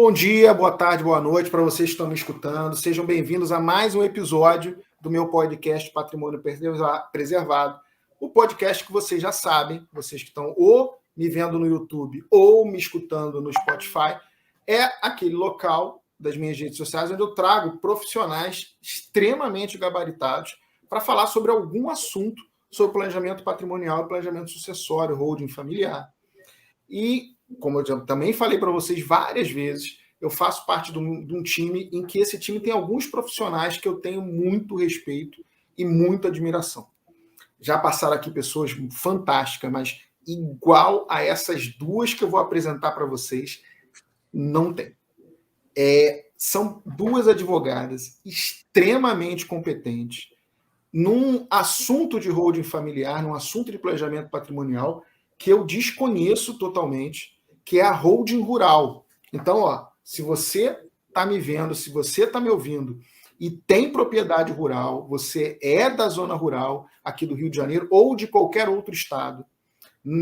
Bom dia, boa tarde, boa noite para vocês que estão me escutando. Sejam bem-vindos a mais um episódio do meu podcast Patrimônio Preservado. O podcast que vocês já sabem, vocês que estão ou me vendo no YouTube ou me escutando no Spotify, é aquele local das minhas redes sociais onde eu trago profissionais extremamente gabaritados para falar sobre algum assunto sobre planejamento patrimonial e planejamento sucessório, holding familiar. E, como eu já também falei para vocês várias vezes, eu faço parte de um time em que esse time tem alguns profissionais que eu tenho muito respeito e muita admiração. Já passaram aqui pessoas fantásticas, mas igual a essas duas que eu vou apresentar para vocês, não tem. São duas advogadas extremamente competentes num assunto de holding familiar, num assunto de planejamento patrimonial que eu desconheço totalmente, que é a holding rural. Então, se você está me vendo, se você está me ouvindo e tem propriedade rural, você é da zona rural aqui do Rio de Janeiro ou de qualquer outro estado,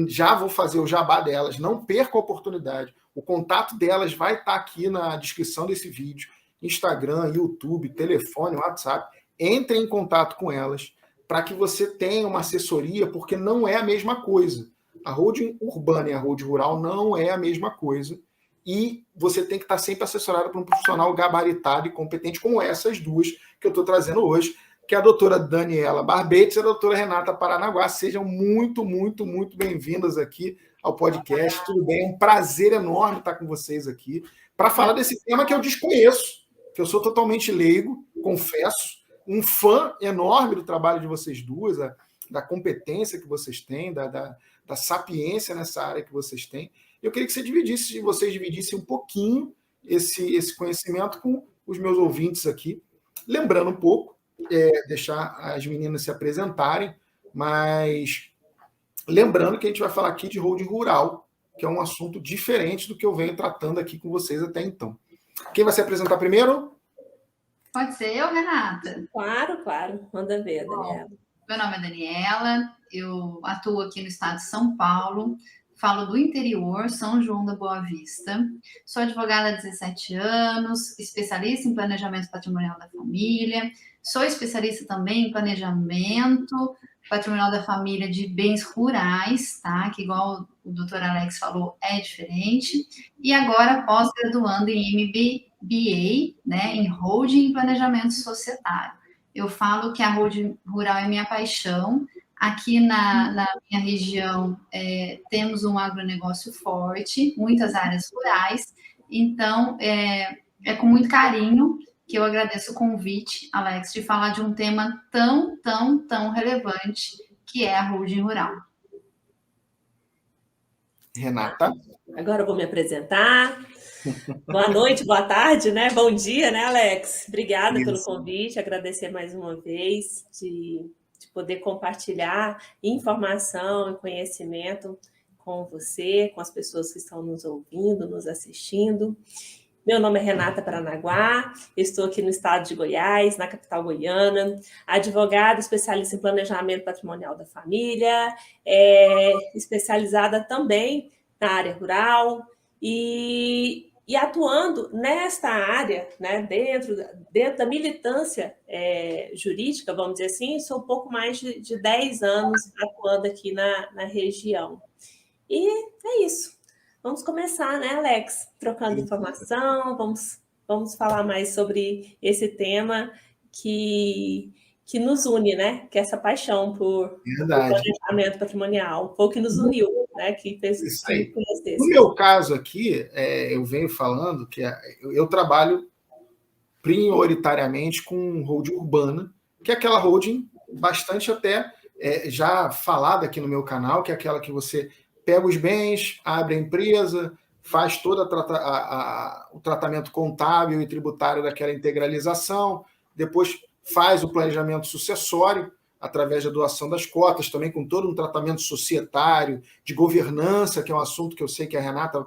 já vou fazer o jabá delas, não perca a oportunidade. O contato delas vai estar aqui na descrição desse vídeo, Instagram, YouTube, telefone, WhatsApp. Entre em contato com elas para que você tenha uma assessoria, porque não é a mesma coisa. A holding urbana e a holding rural não é a mesma coisa. E você tem que estar sempre assessorado por um profissional gabaritado e competente, como essas duas que eu estou trazendo hoje, que é a doutora Daniela Barbetes e a doutora Renata Paranaguá. Sejam muito, muito, muito bem-vindas aqui ao podcast. Tudo bem? É um prazer enorme estar com vocês aqui para falar desse tema que eu desconheço, que eu sou totalmente leigo, confesso, um fã enorme do trabalho de vocês duas, da competência que vocês têm, da sapiência nessa área que vocês têm. Eu queria que vocês dividissem um pouquinho esse conhecimento com os meus ouvintes aqui. Lembrando um pouco, deixar as meninas se apresentarem, mas lembrando que a gente vai falar aqui de holding rural, que é um assunto diferente do que eu venho tratando aqui com vocês até então. Quem vai se apresentar primeiro? Pode ser eu, Renata? Claro. Manda ver, Daniela. Meu nome é Daniela, eu atuo aqui no estado de São Paulo, falo do interior, São João da Boa Vista. Sou advogada há 17 anos, especialista em planejamento patrimonial da família. Sou especialista também em planejamento patrimonial da família de bens rurais, tá? Que igual o doutor Alex falou, é diferente. E agora pós-graduando em MBA, né? Em holding e planejamento societário. Eu falo que a holding rural é minha paixão. Aqui na minha região temos um agronegócio forte, muitas áreas rurais, então é com muito carinho que eu agradeço o convite, Alex, de falar de um tema tão relevante que é a holding rural. Renata. Agora eu vou me apresentar. Boa noite, boa tarde, né? Bom dia, né, Alex? Obrigada pelo convite, agradecer mais uma vez de poder compartilhar informação e conhecimento com você, com as pessoas que estão nos ouvindo, nos assistindo. Meu nome é Renata Paranaguá, estou aqui no estado de Goiás, na capital goiana, advogada especialista em planejamento patrimonial da família, especializada também na área rural e atuando nesta área, né, dentro da militância jurídica, vamos dizer assim, sou um pouco mais de 10 anos atuando aqui na região. E é isso. Vamos começar, né, Alex? Trocando informação, vamos falar mais sobre esse tema que nos une, né? Que é essa paixão por planejamento patrimonial. Foi o que nos uniu, né? Que fez isso aí. No meu caso aqui, eu venho falando que eu trabalho prioritariamente com holding urbana, que é aquela holding bastante até já falada aqui no meu canal, que é aquela que você pega os bens, abre a empresa, faz todo o tratamento contábil e tributário daquela integralização, depois faz o planejamento sucessório, através da doação das cotas, também com todo um tratamento societário, de governança, que é um assunto que eu sei que a Renata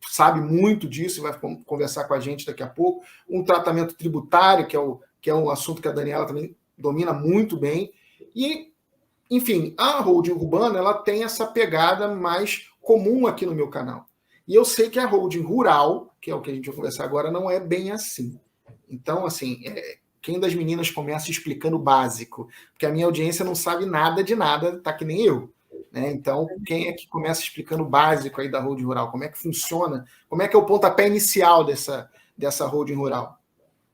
sabe muito disso e vai conversar com a gente daqui a pouco, um tratamento tributário, que é um assunto que a Daniela também domina muito bem, e enfim, a holding urbana ela tem essa pegada mais comum aqui no meu canal. E eu sei que a holding rural, que é o que a gente vai conversar agora, não é bem assim. Então, assim, quem das meninas começa explicando o básico? Porque a minha audiência não sabe nada de nada, tá que nem eu. Né? Então, quem é que começa explicando o básico aí da holding rural? Como é que funciona? Como é que é o pontapé inicial dessa holding rural?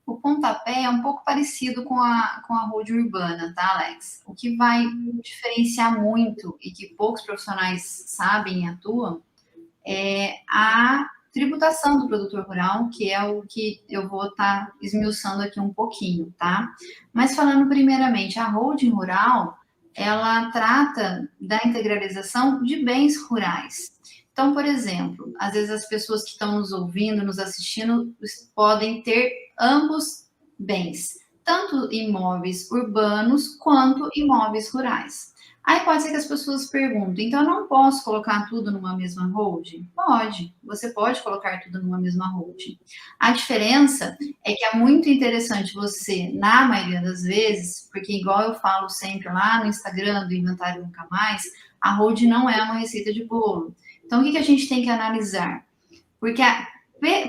O pontapé é um pouco parecido com a holding urbana, tá, Alex? O que vai diferenciar muito e que poucos profissionais sabem e atuam é a tributação do produtor rural, que é o que eu vou estar esmiuçando aqui um pouquinho, tá? Mas falando primeiramente, a holding rural, ela trata da integralização de bens rurais. Então, por exemplo, às vezes as pessoas que estão nos ouvindo, nos assistindo, podem ter ambos bens, tanto imóveis urbanos quanto imóveis rurais. Aí pode ser que as pessoas perguntem, então eu não posso colocar tudo numa mesma holding? Pode, você pode colocar tudo numa mesma holding. A diferença é que é muito interessante você, na maioria das vezes, porque igual eu falo sempre lá no Instagram do Inventário Nunca Mais, a holding não é uma receita de bolo. Então, o que a gente tem que analisar? Porque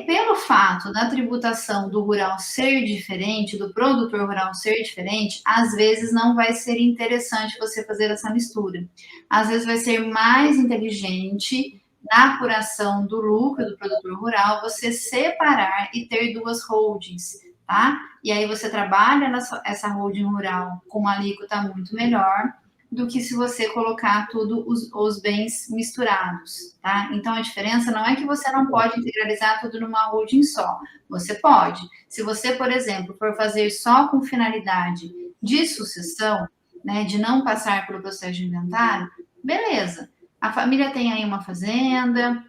pelo fato da tributação do rural ser diferente, do produtor rural ser diferente, às vezes não vai ser interessante você fazer essa mistura. Às vezes vai ser mais inteligente, na apuração do lucro do produtor rural, você separar e ter duas holdings, tá? E aí você trabalha essa holding rural com uma alíquota muito melhor do que se você colocar tudo os bens misturados, tá? Então, a diferença não é que você não pode integralizar tudo numa holding só. Você pode. Se você, por exemplo, for fazer só com finalidade de sucessão, né, de não passar pelo processo de inventário, beleza. A família tem aí uma fazenda,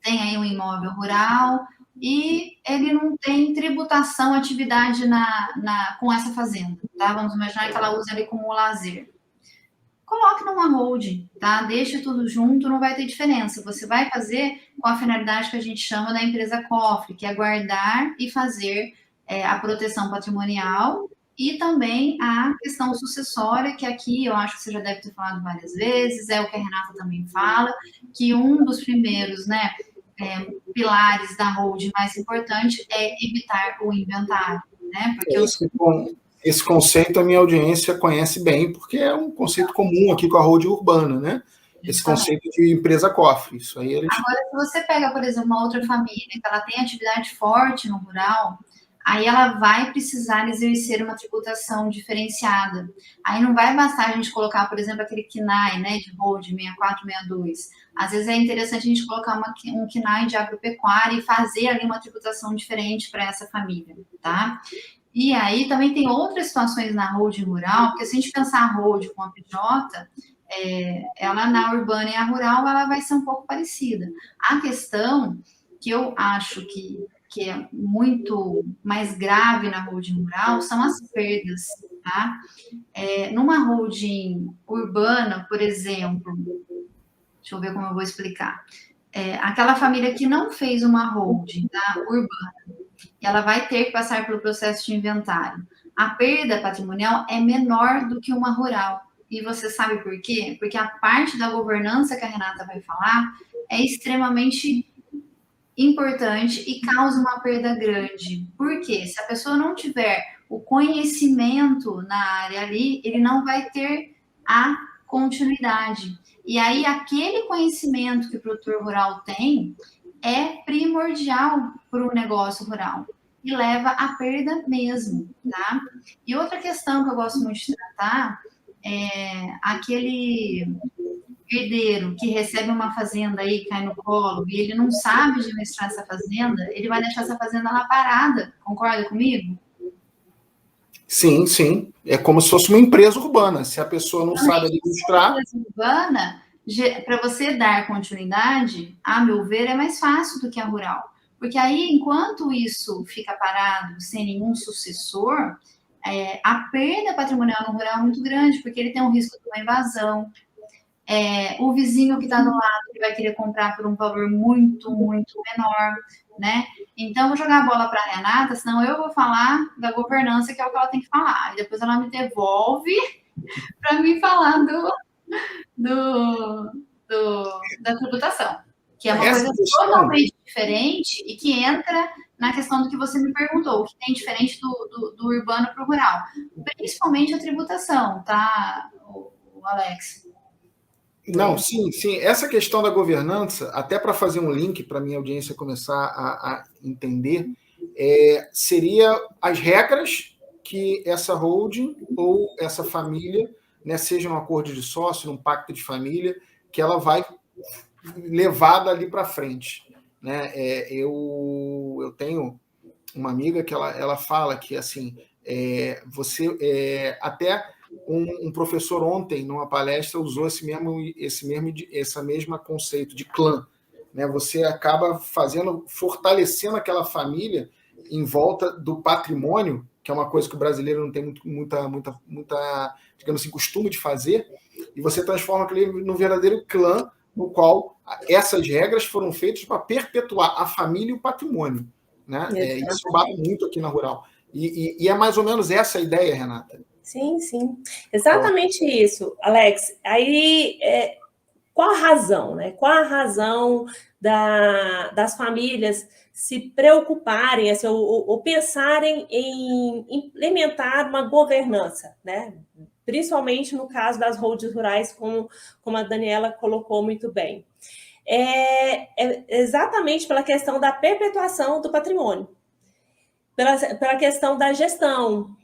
tem aí um imóvel rural e ele não tem tributação, atividade com essa fazenda, tá? Vamos imaginar que ela usa ali como lazer. Coloque numa holding, tá? Deixe tudo junto, não vai ter diferença. Você vai fazer com a finalidade que a gente chama da empresa cofre, que é guardar e fazer a proteção patrimonial e também a questão sucessória, que aqui eu acho que você já deve ter falado várias vezes, é o que a Renata também fala, que um dos primeiros, né, pilares da holding mais importante é evitar o inventário, né? Porque esse conceito a minha audiência conhece bem, porque é um conceito comum aqui com a holding urbana, né? Esse conceito de empresa cofre. Isso aí Agora, se você pega, por exemplo, uma outra família que ela tem atividade forte no rural, aí ela vai precisar exercer uma tributação diferenciada. Aí não vai bastar a gente colocar, por exemplo, aquele KNAI, né, de holding 6462. Às vezes é interessante a gente colocar um KNAI de agropecuária e fazer ali uma tributação diferente para essa família, tá? E aí também tem outras situações na holding rural, porque se a gente pensar a holding com a PJ, ela na urbana e a rural, ela vai ser um pouco parecida. A questão que eu acho que é muito mais grave na holding rural são as perdas, tá? Numa holding urbana, por exemplo, deixa eu ver como eu vou explicar. Aquela família que não fez uma holding, tá? Urbana, ela vai ter que passar pelo processo de inventário. A perda patrimonial é menor do que uma rural. E você sabe por quê? Porque a parte da governança que a Renata vai falar é extremamente importante e causa uma perda grande. Por quê? Se a pessoa não tiver o conhecimento na área ali, ele não vai ter a continuidade. E aí, aquele conhecimento que o produtor rural tem é primordial para o negócio rural e leva à perda mesmo, tá? E outra questão que eu gosto muito de tratar é aquele herdeiro que recebe uma fazenda aí, cai no colo, e ele não sabe administrar essa fazenda, ele vai deixar essa fazenda lá parada. Concorda comigo? Sim, sim. É como se fosse uma empresa urbana. Se a pessoa não sabe administrar... Uma empresa urbana, para você dar continuidade, a meu ver, é mais fácil do que a rural. Porque aí, enquanto isso fica parado, sem nenhum sucessor, a perda patrimonial no rural é muito grande, porque ele tem um risco de uma invasão. O vizinho que está do lado, ele vai querer comprar por um valor muito, muito menor, né? Então, vou jogar a bola para a Renata, senão eu vou falar da governança, que é o que ela tem que falar. E depois ela me devolve para mim falar da tributação, que é uma coisa totalmente diferente e que entra na questão do que você me perguntou, o que tem diferente do urbano para o rural. Principalmente a tributação, tá, o Alex? Não, sim. Essa questão da governança, até para fazer um link para a minha audiência começar a entender, seria as regras que essa holding ou essa família, né, seja um acordo de sócio, um pacto de família, que ela vai levar dali para frente. Né? Eu tenho uma amiga que ela fala que assim, até um professor ontem, numa palestra, usou essa mesma conceito de clã. Né? Você acaba fortalecendo aquela família em volta do patrimônio, que é uma coisa que o brasileiro não tem muita digamos assim, costume de fazer, e você transforma aquele num verdadeiro clã, no qual essas regras foram feitas para perpetuar a família e o patrimônio. Né? Isso bate muito aqui na Rural. E é mais ou menos essa a ideia, Renata. Sim. Exatamente isso, Alex. Aí, qual a razão, né? Qual a razão das famílias se preocuparem, assim, ou pensarem em implementar uma governança, né? Principalmente no caso das holdings rurais, como a Daniela colocou muito bem. Exatamente pela questão da perpetuação do patrimônio, pela questão da gestão.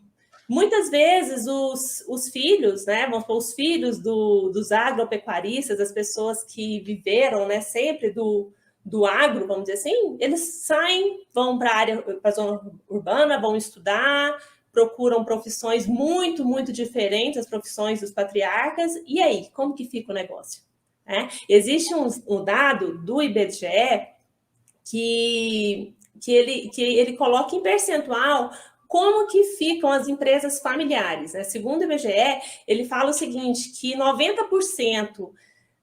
Muitas vezes os filhos, né, os filhos dos agropecuaristas, as pessoas que viveram, né, sempre do agro, vamos dizer assim, eles saem, vão para a zona urbana, vão estudar, procuram profissões muito, muito diferentes das profissões dos patriarcas, e aí, como que fica o negócio? Existe um dado do IBGE que ele coloca em percentual como que ficam as empresas familiares. Né? Segundo o IBGE, ele fala o seguinte, que 90%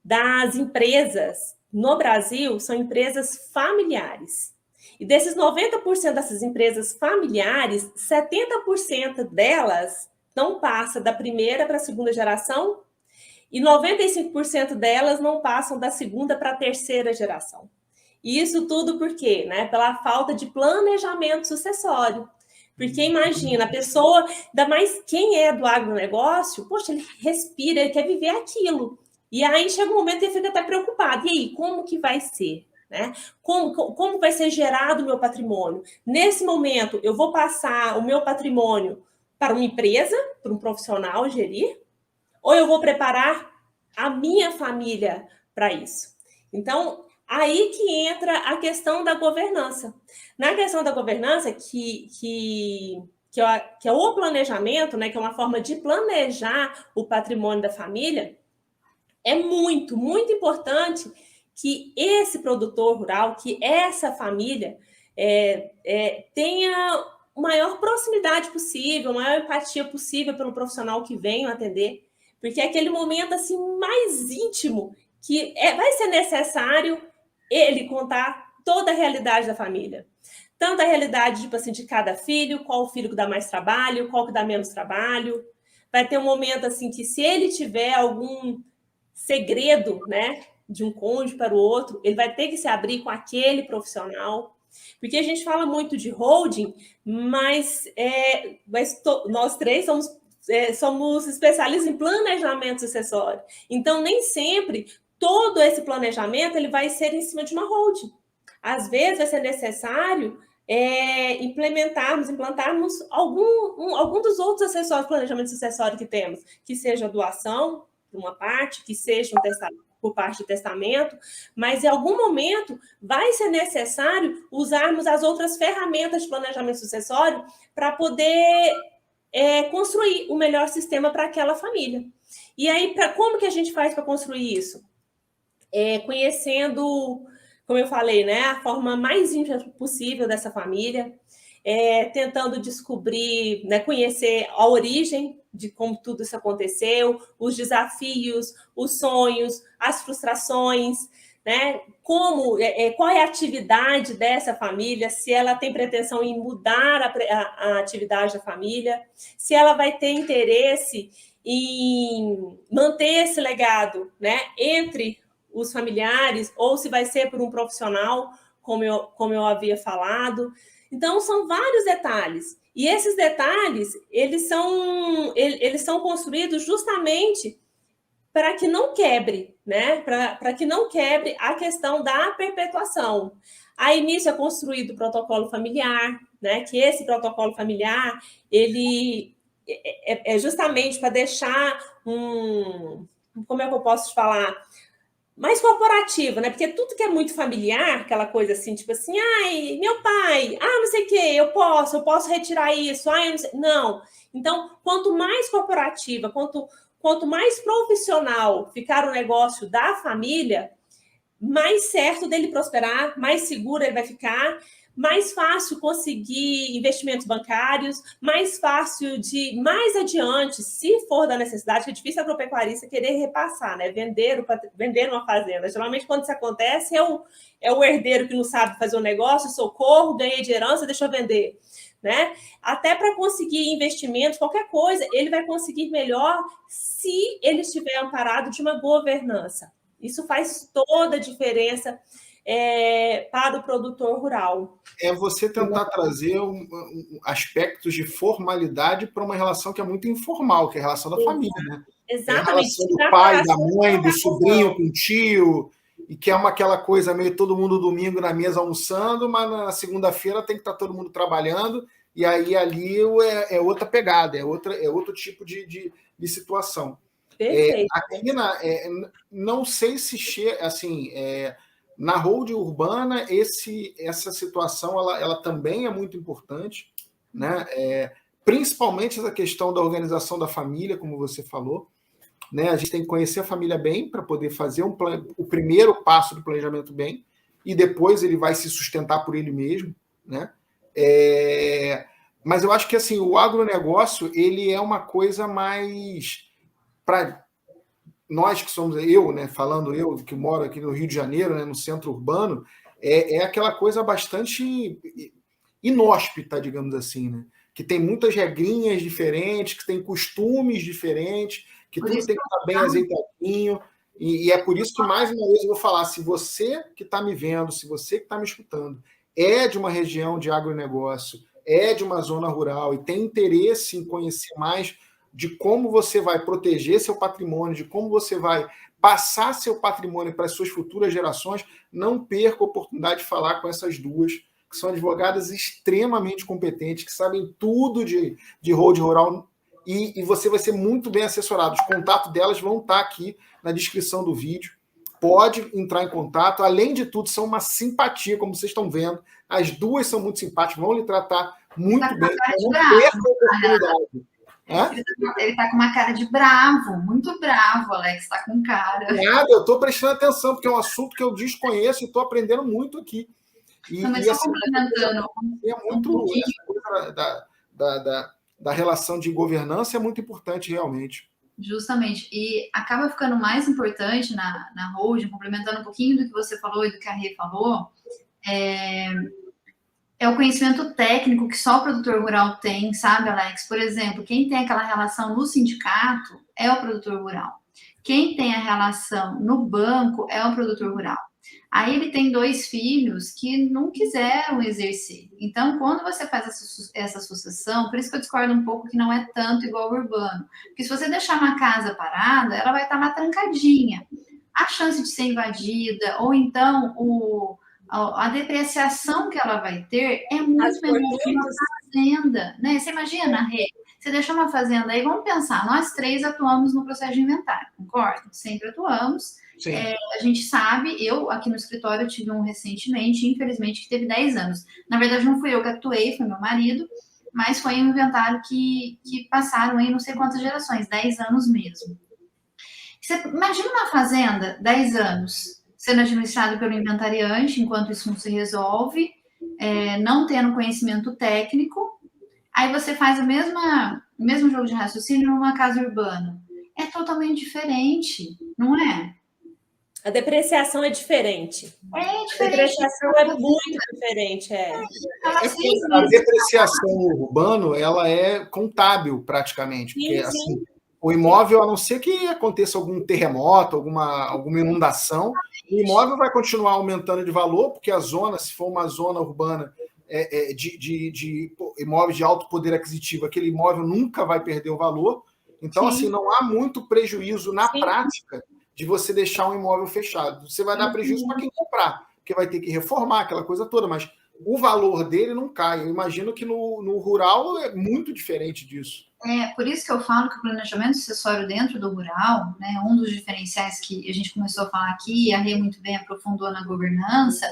das empresas no Brasil são empresas familiares. E desses 90% dessas empresas familiares, 70% delas não passa da primeira para a segunda geração e 95% delas não passam da segunda para a terceira geração. E isso tudo por quê? Né? Pela falta de planejamento sucessório. Porque imagina, a pessoa, ainda mais quem é do agronegócio, poxa, ele respira, ele quer viver aquilo. E aí chega um momento que ele fica até preocupado. E aí, como que vai ser? Né? Como vai ser gerado o meu patrimônio? Nesse momento, eu vou passar o meu patrimônio para uma empresa, para um profissional gerir? Ou eu vou preparar a minha família para isso? Então, aí que entra a questão da governança. Na questão da governança, que é o planejamento, né, que é uma forma de planejar o patrimônio da família, é muito, muito importante que esse produtor rural, que essa família tenha a maior proximidade possível, a maior empatia possível pelo profissional que vem atender, porque é aquele momento assim, mais íntimo que vai ser necessário ele contar toda a realidade da família. Tanto a realidade tipo assim, de cada filho, qual o filho que dá mais trabalho, qual que dá menos trabalho. Vai ter um momento assim que se ele tiver algum segredo, né, de um cônjuge para o outro, ele vai ter que se abrir com aquele profissional. Porque a gente fala muito de holding, mas nós três somos especialistas em planejamento sucessório. Então, nem sempre todo esse planejamento ele vai ser em cima de uma holding. Às vezes vai ser necessário implantarmos algum dos outros acessórios, planejamento sucessório que temos, que seja doação, por uma parte, que seja por parte de testamento, mas em algum momento vai ser necessário usarmos as outras ferramentas de planejamento sucessório para poder construir o melhor sistema para aquela família. E aí, como que a gente faz para construir isso? Conhecendo, como eu falei, né, a forma mais íntima possível dessa família, tentando descobrir, né, conhecer a origem de como tudo isso aconteceu, os desafios, os sonhos, as frustrações, né? Qual é a atividade dessa família, se ela tem pretensão em mudar a atividade da família, se ela vai ter interesse em manter esse legado, né, entre os familiares, ou se vai ser por um profissional, como eu havia falado. Então, são vários detalhes. E esses detalhes, eles são construídos justamente para que não quebre, né? Para que não quebre a questão da perpetuação. Aí, nisso, é construído o protocolo familiar, né? Que esse protocolo familiar, ele é justamente para deixar como é que eu posso te falar? Mais corporativo, né? Porque tudo que é muito familiar, aquela coisa assim, tipo assim, ai, meu pai, não sei o quê, eu posso retirar isso, eu não sei. Não. Então, quanto mais corporativa, quanto mais profissional ficar o negócio da família, mais certo dele prosperar, mais seguro ele vai ficar, mais fácil conseguir investimentos bancários, mais fácil de, mais adiante, se for da necessidade, que é difícil a agropecuarista querer repassar, né? Vender uma fazenda. Geralmente, quando isso acontece, é o herdeiro que não sabe fazer o negócio, socorro, ganhei de herança, deixa eu vender. Né? Até para conseguir investimentos, qualquer coisa, ele vai conseguir melhor se ele estiver amparado de uma governança. Isso faz toda a diferença para o produtor rural. É você tentar trazer aspectos de formalidade para uma relação que é muito informal, que é a relação da família, né? Exatamente. É a relação do pai, da mãe, do sobrinho com o tio, e que é aquela coisa meio todo mundo domingo na mesa almoçando, mas na segunda-feira tem que estar todo mundo trabalhando, e aí ali é outra pegada, é outro tipo de situação. Aqui não sei se assim, na holding urbana essa situação ela também é muito importante, né? Principalmente essa questão da organização da família, como você falou, né? A gente tem que conhecer a família bem para poder fazer o primeiro passo do planejamento bem, e depois ele vai se sustentar por ele mesmo, né? Mas eu acho que assim, o agronegócio ele é uma coisa mais para nós que somos, né, falando eu que moro aqui no Rio de Janeiro, né, no centro urbano, é aquela coisa bastante inóspita, digamos assim, né? Que tem muitas regrinhas diferentes, que tem costumes diferentes, que tudo tem que estar bem azeitadinho, e é por isso que, mais uma vez, eu vou falar, se você que está me vendo, se você que está me escutando, é de uma região de agronegócio, é de uma zona rural e tem interesse em conhecer mais de como você vai proteger seu patrimônio, de como você vai passar seu patrimônio para as suas futuras gerações, não perca a oportunidade de falar com essas duas, que são advogadas extremamente competentes, que sabem tudo de holding rural, e você vai ser muito bem assessorado. Os contatos delas vão estar aqui na descrição do vídeo. Pode entrar em contato. Além de tudo, são uma simpatia, como vocês estão vendo. As duas são muito simpáticas, vão lhe tratar muito bem. Não perca a oportunidade. Ele tá com uma cara de bravo, muito bravo, Alex, tá com cara. Nada, eu estou prestando atenção, porque é um assunto que eu desconheço e estou aprendendo muito aqui. Mas só complementando da relação de governança é muito importante, realmente. Justamente. E acaba ficando mais importante na holding, complementando um pouquinho do que você falou e do que a Rê falou, é o conhecimento técnico que só o produtor rural tem, sabe, Alex? Por exemplo, quem tem aquela relação no sindicato é o produtor rural. Quem tem a relação no banco é o produtor rural. Aí ele tem 2 filhos que não quiseram exercer. Então, quando você faz essa sucessão, por isso que eu discordo um pouco que não é tanto igual ao urbano. Porque se você deixar uma casa parada, ela vai estar lá trancadinha. A chance de ser invadida, ou então a depreciação que ela vai ter é muito menor que uma fazenda. Né? Você imagina, Rê? Você deixou uma fazenda aí, vamos pensar, nós 3 atuamos no processo de inventário, concorda? Sempre atuamos. A gente sabe, eu aqui no escritório tive um recentemente, infelizmente, que teve 10 anos. Na verdade, não fui eu que atuei, foi meu marido, mas foi um inventário que passaram aí não sei quantas gerações, 10 anos mesmo. Você imagina uma fazenda, 10 anos, sendo administrada pelo inventariante, enquanto isso não se resolve, não tendo conhecimento técnico, aí você faz o mesmo jogo de raciocínio numa casa urbana. É totalmente diferente, não é? A depreciação é diferente. É diferente. A depreciação é muito diferente. A depreciação urbana, ela é contábil praticamente. Porque, assim, O imóvel, a não ser que aconteça algum terremoto, alguma inundação, o imóvel vai continuar aumentando de valor, porque a zona, se for uma zona urbana de imóveis de alto poder aquisitivo, aquele imóvel nunca vai perder o valor. Então, assim, não há muito prejuízo na prática de você deixar um imóvel fechado. Você vai dar prejuízo para quem comprar, porque vai ter que reformar aquela coisa toda, mas o valor dele não cai. Eu imagino que no rural é muito diferente disso. Por isso que eu falo que o planejamento sucessório dentro do rural, né, um dos diferenciais que a gente começou a falar aqui, e a Rê muito bem aprofundou na governança,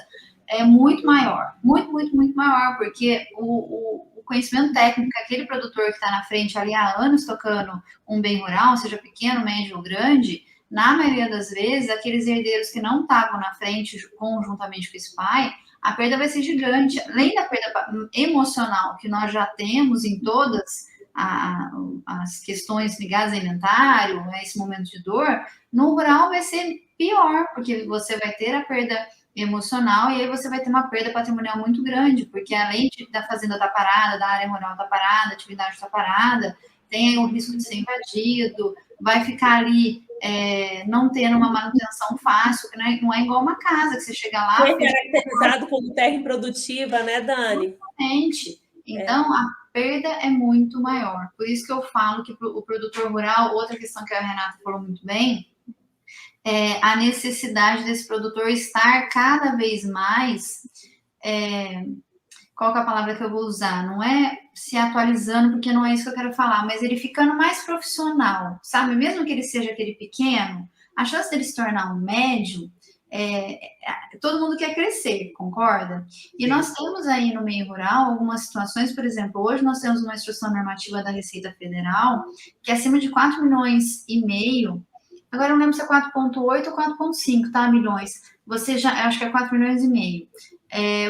é muito maior, muito maior, porque o conhecimento técnico que aquele produtor que está na frente ali há anos tocando um bem rural, seja pequeno, médio ou grande, na maioria das vezes, aqueles herdeiros que não estavam na frente conjuntamente com esse pai, a perda vai ser gigante. Além da perda emocional que nós já temos em todas as questões ligadas a inventário, a esse momento de dor, no rural vai ser pior, porque você vai ter a perda emocional e aí você vai ter uma perda patrimonial muito grande, porque além da fazenda estar parada, da área rural estar parada, a atividade está parada, tem o risco de ser invadido, vai ficar ali não tendo uma manutenção fácil, né? Não é igual uma casa que você chega lá... É caracterizado como terra improdutiva, né, Dani? Exatamente. Então, a perda é muito maior. Por isso que eu falo que o produtor rural, outra questão que a Renata falou muito bem, é a necessidade desse produtor estar cada vez mais... qual que é a palavra que eu vou usar? Não é se atualizando, porque não é isso que eu quero falar, mas ele ficando mais profissional, sabe? Mesmo que ele seja aquele pequeno, a chance dele se tornar um médio, todo mundo quer crescer, concorda? E nós temos aí no meio rural algumas situações, por exemplo, hoje nós temos uma instrução normativa da Receita Federal que acima de 4,5 milhões, agora eu não lembro se é 4,8 ou 4,5, tá, milhões, você já, acho que é 4,5 milhões,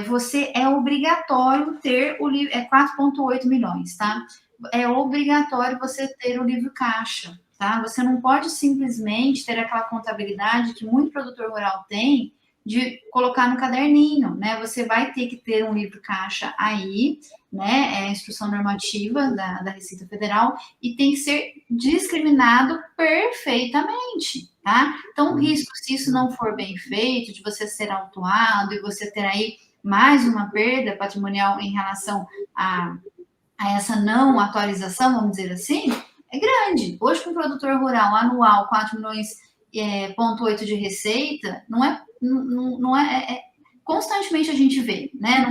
você é obrigatório ter o livro, 4,8 milhões, tá? É obrigatório você ter o livro caixa, tá? Você não pode simplesmente ter aquela contabilidade que muito produtor rural tem de colocar no caderninho, né? Você vai ter que ter um livro caixa aí, né? É a instrução normativa da Receita Federal e tem que ser discriminado perfeitamente, tá? Então, o risco, se isso não for bem feito, de você ser autuado e você ter aí mais uma perda patrimonial em relação a essa não atualização, vamos dizer assim, é grande. Hoje, para um produtor rural anual, 4,8 milhões de receita, não é constantemente a gente vê, né?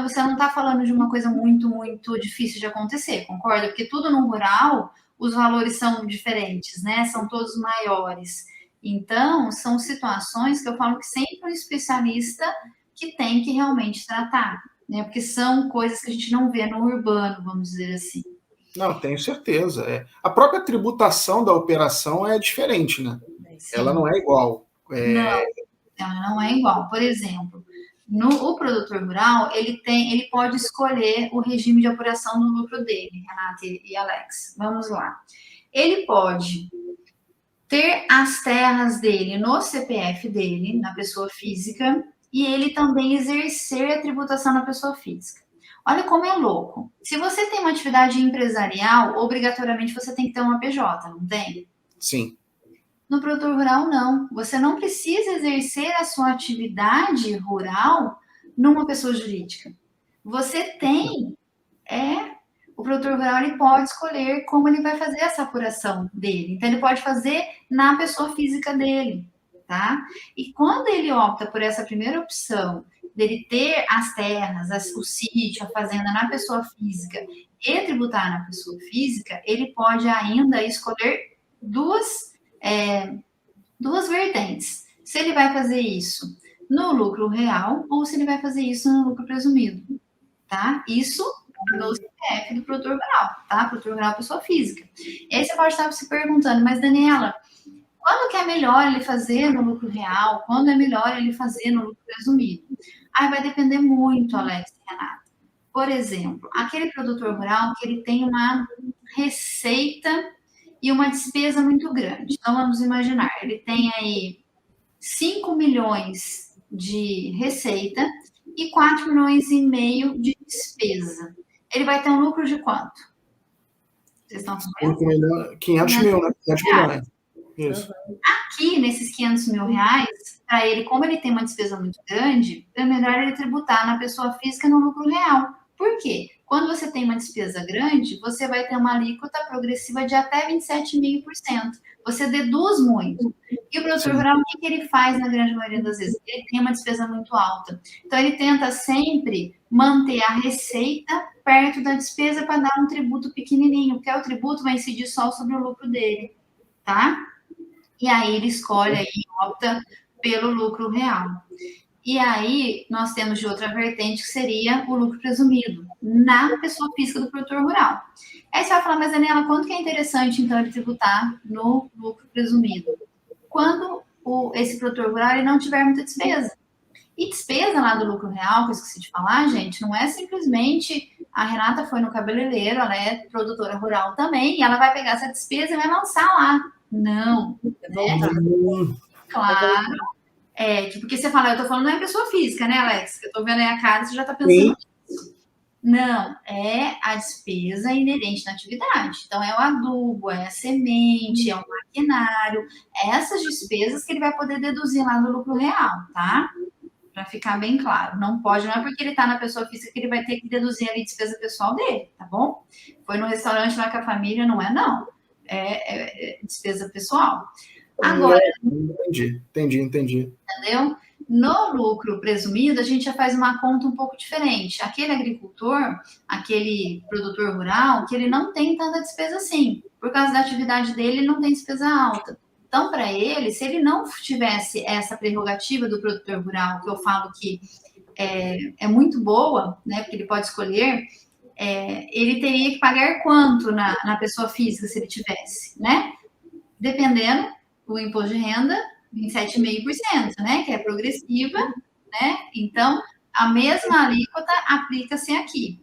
Você não está falando de uma coisa muito, muito difícil de acontecer, concorda? Porque tudo no rural, os valores são diferentes, né? São todos maiores. Então, são situações que eu falo que sempre um especialista que tem que realmente tratar, né? Porque são coisas que a gente não vê no urbano, vamos dizer assim. Não, tenho certeza. A própria tributação da operação é diferente, né? Sim. Ela não é igual. Não, ela não é igual. Por exemplo, o produtor rural, ele pode escolher o regime de apuração do lucro dele, Renata e Alex. Vamos lá. Ele pode ter as terras dele no CPF dele, na pessoa física, e ele também exercer a tributação na pessoa física. Olha como é louco. Se você tem uma atividade empresarial, obrigatoriamente você tem que ter uma PJ, não tem? Sim. No produtor rural, não. Você não precisa exercer a sua atividade rural numa pessoa jurídica. Você tem, o produtor rural ele pode escolher como ele vai fazer essa apuração dele. Então, ele pode fazer na pessoa física dele, tá? E quando ele opta por essa primeira opção, dele ter as terras, o sítio, a fazenda na pessoa física e tributar na pessoa física, ele pode ainda escolher duas vertentes. Se ele vai fazer isso no lucro real ou se ele vai fazer isso no lucro presumido, tá? Isso no CPF do produtor rural, tá? Produtor rural, pessoa física. E aí você pode estar se perguntando, mas Daniela, quando que é melhor ele fazer no lucro real? Quando é melhor ele fazer no lucro presumido? Aí vai depender muito, Alex e Renata. Por exemplo, aquele produtor rural que ele tem uma receita e uma despesa muito grande. Então, vamos imaginar, ele tem aí 5 milhões de receita e 4,5 milhões de despesa. Ele vai ter um lucro de quanto? Vocês estão sabendo? 500 mil, né? 500 milhões. Isso. Aqui, nesses 500 mil reais, para ele, como ele tem uma despesa muito grande, é melhor ele tributar na pessoa física no lucro real. Por quê? Quando você tem uma despesa grande, você vai ter uma alíquota progressiva de até 27,5%. Você deduz muito. E o produtor rural, o que ele faz na grande maioria das vezes? Ele tem uma despesa muito alta. Então, ele tenta sempre manter a receita perto da despesa para dar um tributo pequenininho, porque o tributo vai incidir só sobre o lucro dele, tá? E aí ele escolhe aí, opta pelo lucro real. E aí nós temos de outra vertente que seria o lucro presumido na pessoa física do produtor rural. Aí você vai falar, mas Daniela, quanto que é interessante então ele tributar no lucro presumido? Quando esse produtor rural ele não tiver muita despesa. E despesa lá do lucro real, que eu esqueci de falar, gente, não é simplesmente a Renata foi no cabeleireiro, ela é produtora rural também, e ela vai pegar essa despesa e vai lançar lá. Não. Né? Claro. Porque você fala, eu tô falando não é pessoa física, né, Alex? Eu tô vendo aí a cara, você já tá pensando nisso. Não, é a despesa inerente na atividade. Então, é o adubo, é a semente, é o maquinário, essas despesas que ele vai poder deduzir lá no lucro real, tá? Para ficar bem claro. Não pode, não é porque ele tá na pessoa física que ele vai ter que deduzir ali a despesa pessoal dele, tá bom? Foi no restaurante lá com a família, não é não. É despesa pessoal. Agora... Entendi. Entendeu? No lucro presumido, a gente já faz uma conta um pouco diferente. Aquele agricultor, aquele produtor rural, que ele não tem tanta despesa assim. Por causa da atividade dele, ele não tem despesa alta. Então, para ele, se ele não tivesse essa prerrogativa do produtor rural, que eu falo que é muito boa, né, porque ele pode escolher, ele teria que pagar quanto na pessoa física se ele tivesse, né? Dependendo do imposto de renda, 27,5%, né, que é progressiva, né? Então, a mesma alíquota aplica-se aqui,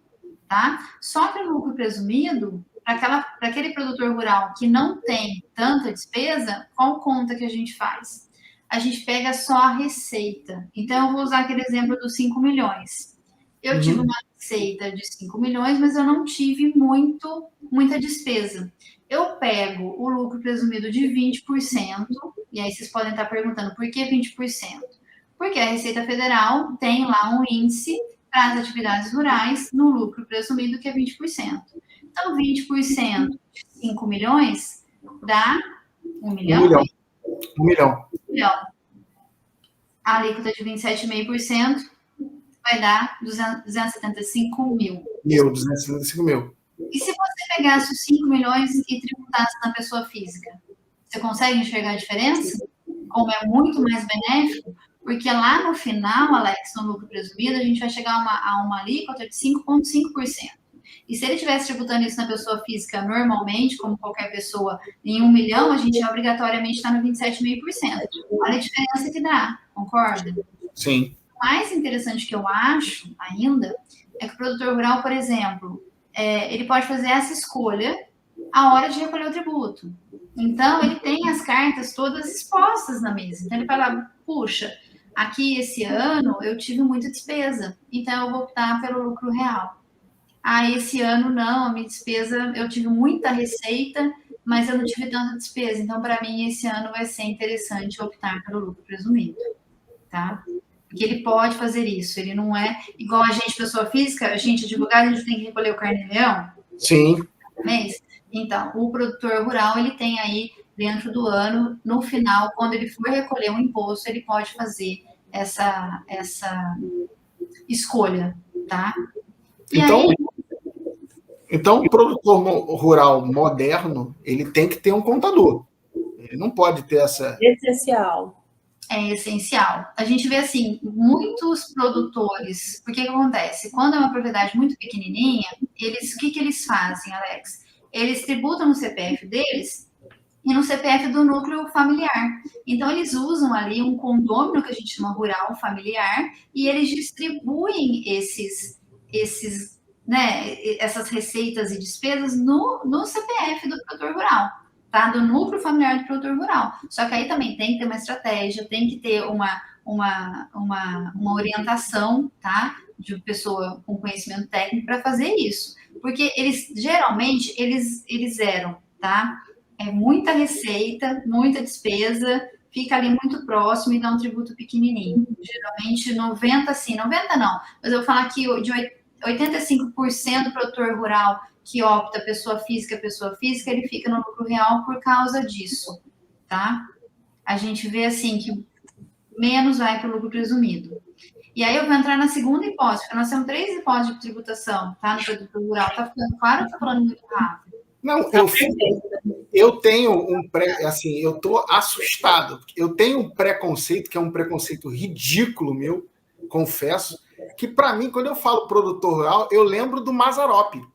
tá? Só que no lucro presumido, para aquele produtor rural que não tem tanta despesa, qual conta que a gente faz? A gente pega só a receita. Então, eu vou usar aquele exemplo dos 5 milhões. Eu tive uma receita de 5 milhões, mas eu não tive muita despesa. Eu pego o lucro presumido de 20%, e aí vocês podem estar perguntando, por que 20%? Porque a Receita Federal tem lá um índice para as atividades rurais no lucro presumido, que é 20%. Então, 20% de 5 milhões dá 1 milhão? 1 milhão. A alíquota de 27,5% vai dar 275 mil. 275 mil. E se você pegasse os 5 milhões e tributasse na pessoa física? Você consegue enxergar a diferença? Como é muito mais benéfico? Porque lá no final, Alex, no lucro presumido, a gente vai chegar a uma alíquota de 5,5%. E se ele estivesse tributando isso na pessoa física normalmente, como qualquer pessoa, em 1 milhão, a gente obrigatoriamente está no 27,5%. Olha a diferença que dá, concorda? Sim. O mais interessante que eu acho ainda é que o produtor rural, por exemplo, ele pode fazer essa escolha a hora de recolher o tributo. Então, ele tem as cartas todas expostas na mesa. Então, ele fala, puxa, aqui esse ano eu tive muita despesa, então eu vou optar pelo lucro real. Esse ano não, a minha despesa, eu tive muita receita, mas eu não tive tanta despesa. Então, para mim, esse ano vai ser interessante optar pelo lucro presumido, tá? Porque ele pode fazer isso, ele não é igual a gente, pessoa física, a gente, advogado, a gente tem que recolher o carnê-leão. Sim. Mês. Então, o produtor rural, ele tem aí, dentro do ano, no final, quando ele for recolher um imposto, ele pode fazer essa escolha, tá? Então, o produtor rural moderno, ele tem que ter um contador. Ele não pode ter essa... Essencial. É essencial. A gente vê, assim, muitos produtores... Porque o que acontece? Quando é uma propriedade muito pequenininha, o que eles fazem, Alex? Eles tributam no CPF deles e no CPF do núcleo familiar. Então, eles usam ali um condômino, que a gente chama rural familiar, e eles distribuem essas receitas e despesas no CPF do produtor rural, tá? Do núcleo familiar do produtor rural. Só que aí também tem que ter uma estratégia, tem que ter uma orientação, tá? De uma pessoa com conhecimento técnico para fazer isso. Porque eles, geralmente, eles eram, tá? Muita receita, muita despesa, fica ali muito próximo e dá um tributo pequenininho. Geralmente 90, sim, 90 não, mas eu vou falar que de 85% do produtor rural que opta pessoa física, ele fica no lucro real por causa disso, tá? A gente vê assim que menos vai para o lucro presumido. E aí eu vou entrar na segunda hipótese, porque nós temos 3 hipóteses de tributação, tá? No produtor rural. Tá ficando claro ou tá falando muito rápido? Não, eu tenho um assim, eu tô assustado. Eu tenho um preconceito, que é um preconceito ridículo meu, confesso, que para mim, quando eu falo produtor rural, eu lembro do Mazzaropi.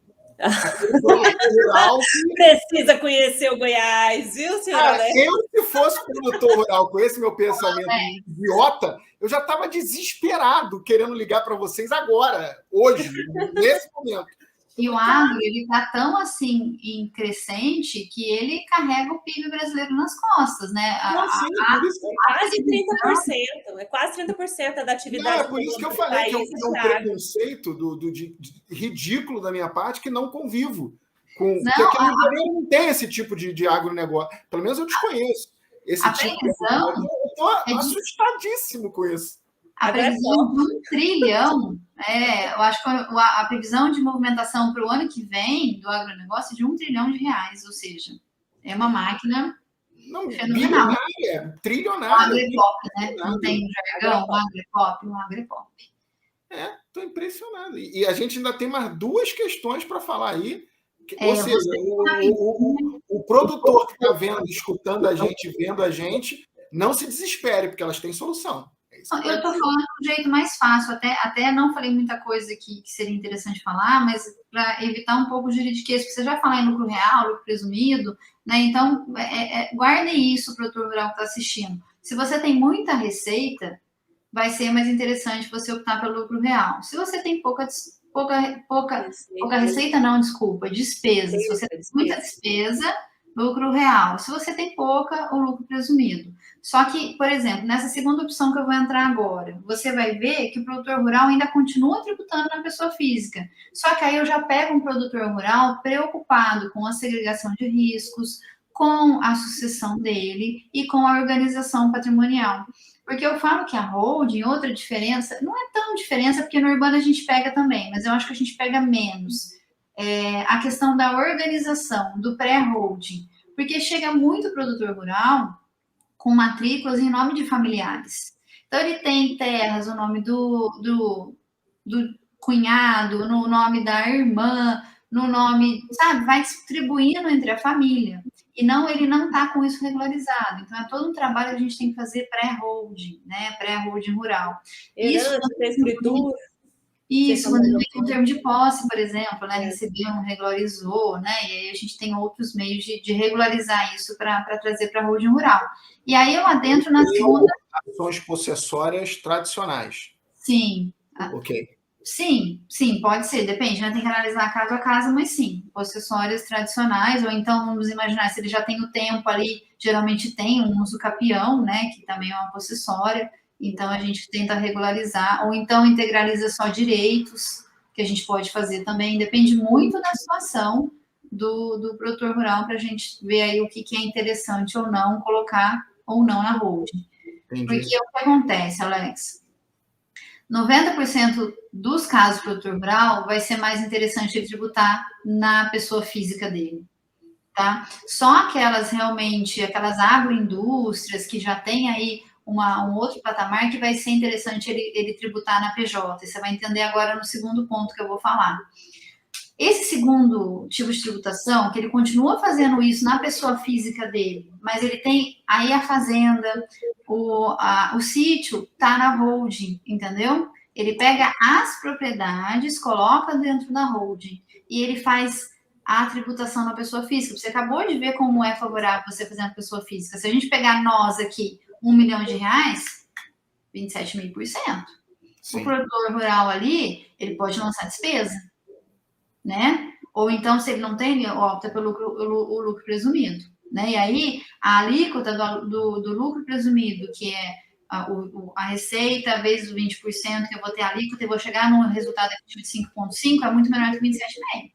Rural, precisa conhecer o Goiás, viu, senhora? Eu, se fosse produtor rural com esse meu pensamento idiota, eu já estava desesperado querendo ligar para vocês agora, hoje, nesse momento. E o agro, ele está tão assim em crescente que ele carrega o PIB brasileiro nas costas, né? Quase 30%, é quase 30% da atividade. Não, é por isso que eu falei que é um preconceito ridículo da minha parte que não convivo com. Porque aqui no Rio não tem esse tipo de agronegócio. Pelo menos eu desconheço. Esse tipo de agronegócio. Eu estou assustadíssimo com isso. A previsão de 1 trilhão, eu acho que a previsão de movimentação para o ano que vem do agronegócio é de 1 trilhão de reais, ou seja, é uma máquina fenomenal. Trilionária. O agrepop, né? Não tem jargão, o agrepop. Estou impressionado. E a gente ainda tem mais 2 questões para falar aí. Ou seja, o produtor que está vendo, escutando a gente, vendo a gente, não se desespere, porque elas têm solução. Eu estou falando de um jeito mais fácil, até não falei muita coisa que seria interessante falar, mas para evitar um pouco o juridiquês, porque você já falou em lucro real, lucro presumido, né? Então, guarde isso, produtor rural que está assistindo. Se você tem muita receita, vai ser mais interessante você optar pelo lucro real. Se você tem pouca receita, não, desculpa, despesa. Se você tem muita despesa, lucro real. Se você tem pouca, o lucro presumido. Só que, por exemplo, nessa segunda opção que eu vou entrar agora, você vai ver que o produtor rural ainda continua tributando na pessoa física. Só que aí eu já pego um produtor rural preocupado com a segregação de riscos, com a sucessão dele e com a organização patrimonial. Porque eu falo que a holding, outra diferença, não é tão diferença, porque no urbano a gente pega também, mas eu acho que a gente pega menos. A questão da organização, do pré-holding. Porque chega muito produtor rural com matrículas em nome de familiares. Então, ele tem terras, o nome do cunhado, no nome da irmã, no nome, sabe? Vai distribuindo entre a família. E ele não está com isso regularizado. Então, é todo um trabalho que a gente tem que fazer pré-holding, né? Pré-holding rural. Herança, escritura. Isso, quando vem com termo de posse, por exemplo, né? Recebeu, regularizou, né? E aí a gente tem outros meios de regularizar isso para trazer para a holding rural. E aí eu adentro na segunda. Ações possessórias tradicionais. Sim. Ok. Sim, pode ser, depende, né? Tem que analisar caso a caso, mas sim, possessórias tradicionais, ou então vamos imaginar se ele já tem o tempo ali, geralmente tem um uso capião, né? Que também é uma possessória. Então, a gente tenta regularizar, ou então integraliza só direitos, que a gente pode fazer também. Depende muito da situação do produtor rural, para a gente ver aí o que é interessante ou não colocar ou não na holding. Entendi. Porque o que acontece, Alex? 90% dos casos do produtor rural vai ser mais interessante ele tributar na pessoa física dele. Tá? Só aquelas agroindústrias que já tem aí um outro patamar que vai ser interessante ele tributar na PJ. Você vai entender agora no segundo ponto que eu vou falar. Esse segundo tipo de tributação, que ele continua fazendo isso na pessoa física dele, mas ele tem aí a fazenda, o sítio está na holding, entendeu? Ele pega as propriedades, coloca dentro da holding e ele faz a tributação na pessoa física. Você acabou de ver como é favorável você fazer na pessoa física. Se a gente pegar nós aqui, R$1 milhão, 27,5%. O produtor rural ali, ele pode lançar despesa, né? Ou então, se ele não tem, ele opta pelo o lucro presumido, né? E aí, a alíquota do lucro presumido, que é a receita vezes os 20% que eu vou ter ali, que eu vou chegar num resultado efetivo de 5,5, é muito menor que 27,5.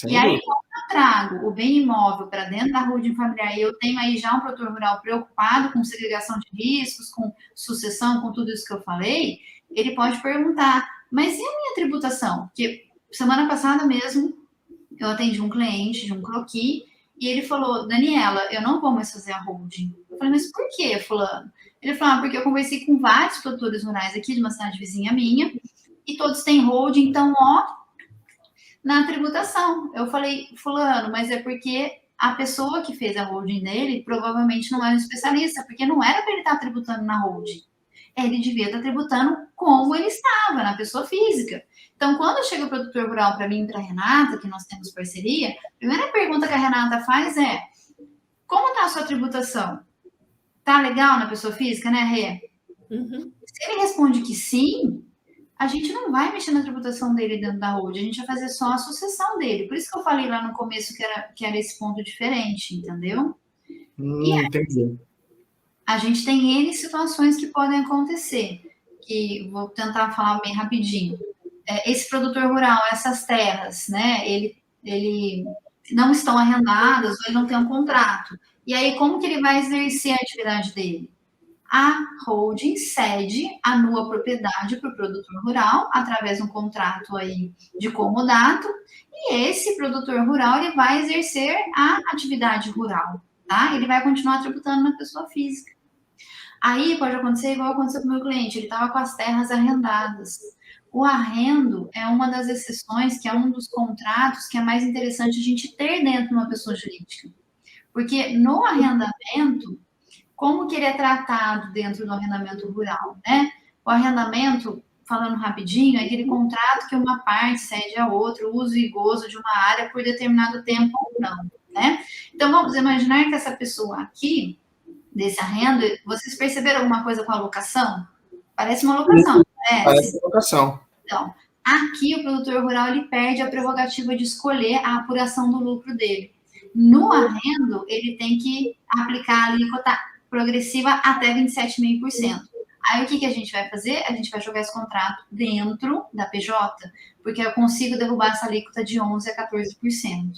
E aí, quando eu trago o bem imóvel para dentro da holding familiar e eu tenho aí já um produtor rural preocupado com segregação de riscos, com sucessão, com tudo isso que eu falei, ele pode perguntar, mas e a minha tributação? Porque semana passada mesmo, eu atendi um cliente de um croquis e ele falou, Daniela, eu não vou mais fazer a holding. Eu falei, mas por quê, fulano? Ele falou, porque eu conversei com vários produtores rurais aqui de uma cidade vizinha minha e todos têm holding, então, na tributação. Eu falei, fulano, mas é porque a pessoa que fez a holding dele provavelmente não era um especialista, porque não era para ele estar tributando na holding. Ele devia estar tributando como ele estava, na pessoa física. Então, quando chega o produtor rural para mim e para a Renata, que nós temos parceria, a primeira pergunta que a Renata faz é, como está a sua tributação? Tá legal na pessoa física, né, Rê? Uhum. Se ele responde que sim, a gente não vai mexer na tributação dele dentro da holding, a gente vai fazer só a sucessão dele. Por isso que eu falei lá no começo que era esse ponto diferente, entendeu? Entendi. A gente tem N situações que podem acontecer, que vou tentar falar bem rapidinho. Esse produtor rural, essas terras, né, ele não estão arrendadas, ou ele não tem um contrato. E aí, como que ele vai exercer a atividade dele? A holding cede a nua propriedade para o produtor rural, através de um contrato aí de comodato, e esse produtor rural ele vai exercer a atividade rural, tá? Ele vai continuar tributando na pessoa física. Aí pode acontecer igual aconteceu com o meu cliente, ele estava com as terras arrendadas. O arrendo é uma das exceções, que é um dos contratos que é mais interessante a gente ter dentro de uma pessoa jurídica. Porque no arrendamento, como que ele é tratado dentro do arrendamento rural, né? O arrendamento, falando rapidinho, é aquele contrato que uma parte cede a outra, o uso e gozo de uma área por determinado tempo ou não, né? Então, vamos imaginar que essa pessoa aqui, desse arrendo, vocês perceberam alguma coisa com a locação? Parece uma locação, né? Parece uma locação. Então, aqui o produtor rural, ele perde a prerrogativa de escolher a apuração do lucro dele. No arrendo, ele tem que aplicar a alíquota progressiva até 27,5%. Aí, o que a gente vai fazer? A gente vai jogar esse contrato dentro da PJ, porque eu consigo derrubar essa alíquota de 11% a 14%.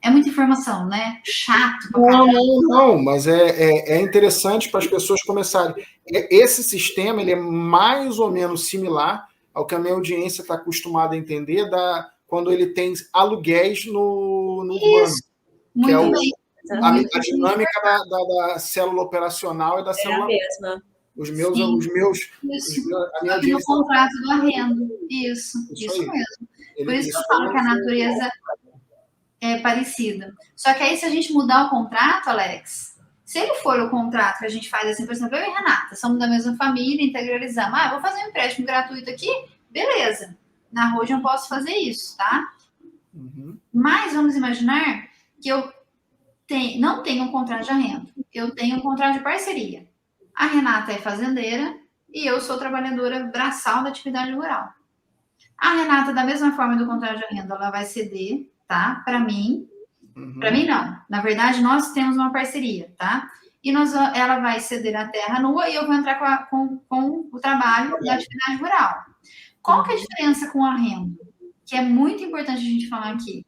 É muita informação, né? Chato. Não, mas é interessante para as pessoas começarem. Esse sistema ele é mais ou menos similar ao que a minha audiência está acostumada a entender quando ele tem aluguéis no urbano. Muito que é bem. A dinâmica da célula operacional e da célula. É a mesma. Os meus a minha audiência. No contrato do arrendo. Isso mesmo. Por isso que eu falo que a natureza é parecida. Só que aí, se a gente mudar o contrato, Alex, se ele for o contrato que a gente faz assim, por exemplo, eu e a Renata, somos da mesma família, integralizamos. Eu vou fazer um empréstimo gratuito aqui, beleza. Na holding eu posso fazer isso, tá? Uhum. Mas vamos imaginar que eu não tenho um contrato de arrendo, eu tenho um contrato de parceria. A Renata é fazendeira e eu sou trabalhadora braçal da atividade rural. A Renata, da mesma forma do contrato de arrendo, ela vai ceder, tá? Para mim. Uhum. Para mim, não. Na verdade, nós temos uma parceria, tá? E ela vai ceder a terra nua e eu vou entrar com o trabalho da atividade rural. Qual que é a diferença com o arrendo? Que é muito importante a gente falar aqui.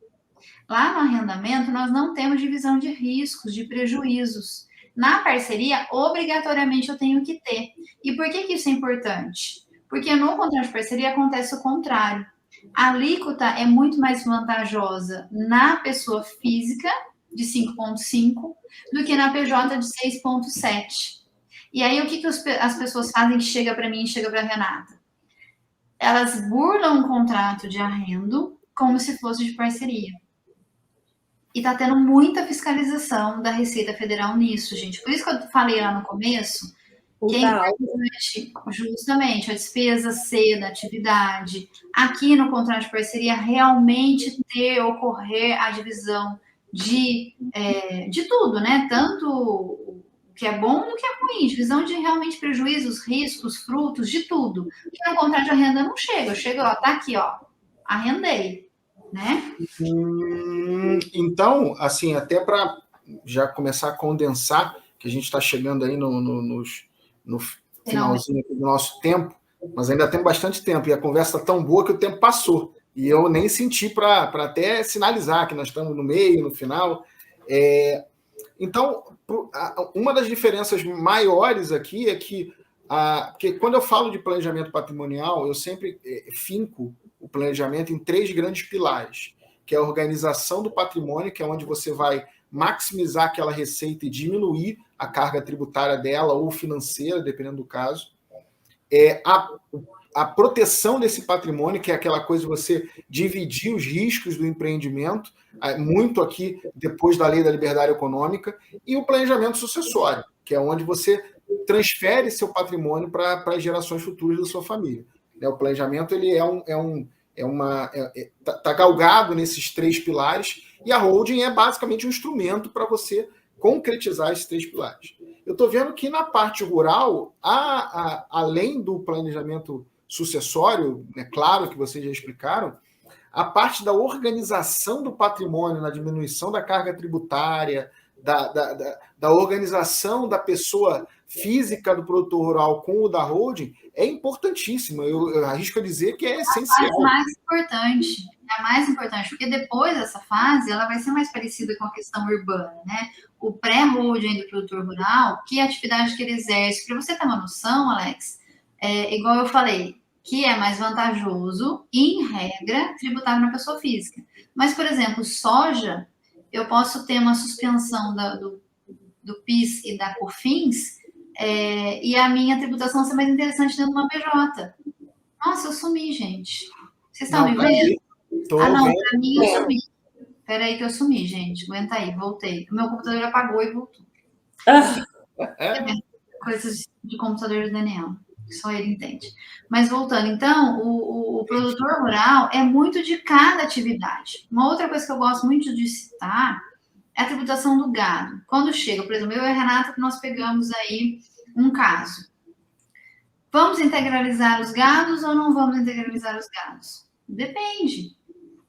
Lá no arrendamento, nós não temos divisão de riscos, de prejuízos. Na parceria, obrigatoriamente eu tenho que ter. E por que isso é importante? Porque no contrato de parceria acontece o contrário. A alíquota é muito mais vantajosa na pessoa física, de 5,5%, do que na PJ de 6,7%. E aí, o que as pessoas fazem que chega para mim e chega para a Renata? Elas burlam um contrato de arrendo como se fosse de parceria. E está tendo muita fiscalização da Receita Federal nisso, gente. Por isso que eu falei lá no começo, que é importante, justamente, a despesa C da atividade, aqui no contrato de parceria, realmente ocorrer a divisão de tudo, né? Tanto o que é bom do que é ruim, divisão de realmente prejuízos, riscos, frutos, de tudo. E no contrato de arrenda não chega, eu chego, ó, tá aqui, ó, arrendei, né? Então, assim, até para já começar a condensar, que a gente está chegando aí finalzinho aqui do nosso tempo, mas ainda tem bastante tempo, e a conversa está tão boa que o tempo passou, e eu nem senti para até sinalizar que nós estamos no meio, no final. Então, uma das diferenças maiores aqui é que, porque quando eu falo de planejamento patrimonial, eu sempre finco o planejamento em 3 grandes pilares, que é a organização do patrimônio, que é onde você vai maximizar aquela receita e diminuir a carga tributária dela ou financeira, dependendo do caso. A proteção desse patrimônio, que é aquela coisa de você dividir os riscos do empreendimento, muito aqui depois da lei da liberdade econômica, e o planejamento sucessório, que é onde você transfere seu patrimônio para as gerações futuras da sua família. O planejamento ele está galgado nesses 3 pilares, e a holding é basicamente um instrumento para você concretizar esses 3 pilares. Eu estou vendo que na parte rural, além do planejamento sucessório, é claro que vocês já explicaram, a parte da organização do patrimônio, na diminuição da carga tributária, da organização da pessoa física do produtor rural com o da holding, é importantíssima. Eu arrisco a dizer que é essencial. É a mais importante, porque depois dessa fase, ela vai ser mais parecida com a questão urbana, né? O pré-holding do produtor rural, que atividade que ele exerce, para você ter uma noção, Alex, igual eu falei, que é mais vantajoso, em regra, tributar na pessoa física. Mas, por exemplo, soja, eu posso ter uma suspensão do PIS e da COFINS, e a minha tributação ser mais interessante dentro de uma PJ. Nossa, eu sumi, gente. Vocês estão me vendo? Não, para mim eu sumi. Peraí que eu sumi, gente. Aguenta aí, voltei. O meu computador apagou e voltou. Coisas de computador do Daniel. Só ele entende. Mas voltando, então, o produtor rural é muito de cada atividade. Uma outra coisa que eu gosto muito de citar é a tributação do gado. Quando chega, por exemplo, eu e a Renata, nós pegamos aí um caso. Vamos integralizar os gados ou não vamos integralizar os gados? Depende,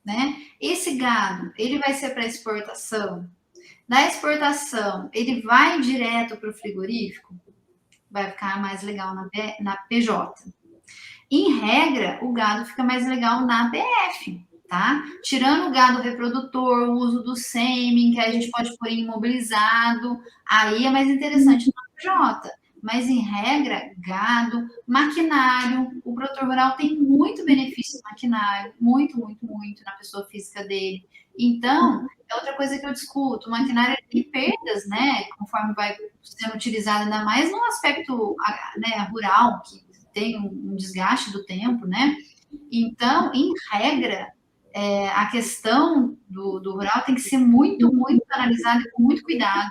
né? Esse gado, ele vai ser para exportação? Da exportação, ele vai direto para o frigorífico? Vai ficar mais legal na PJ. Em regra, o gado fica mais legal na PF, tá? Tirando o gado reprodutor, o uso do sêmen, que a gente pode pôr imobilizado, aí é mais interessante na PJ. Mas, em regra, gado, maquinário, o produtor rural tem muito benefício no maquinário, muito, muito, muito na pessoa física dele. Então, é outra coisa que eu discuto, o maquinário tem perdas, né, conforme vai sendo utilizado, ainda mais no aspecto, né, rural, que tem um desgaste do tempo, né? Então, em regra, a questão do rural tem que ser muito, muito analisada com muito cuidado,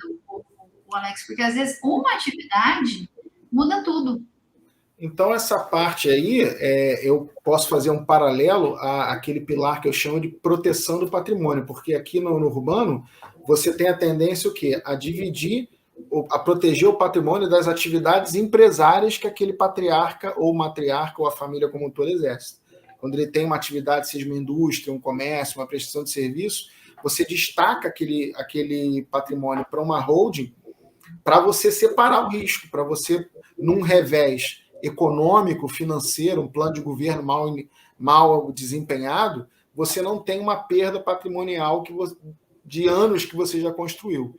Alex, porque às vezes uma atividade muda tudo. Então, essa parte aí, eu posso fazer um paralelo àquele pilar que eu chamo de proteção do patrimônio, porque aqui no urbano, você tem a tendência o quê? A dividir, a proteger o patrimônio das atividades empresárias que aquele patriarca ou matriarca ou a família como um todo exerce. Quando ele tem uma atividade, seja uma indústria, um comércio, uma prestação de serviço, você destaca aquele patrimônio para uma holding para você separar o risco, para você, num revés econômico, financeiro, um plano de governo mal desempenhado, você não tem uma perda patrimonial de anos que você já construiu.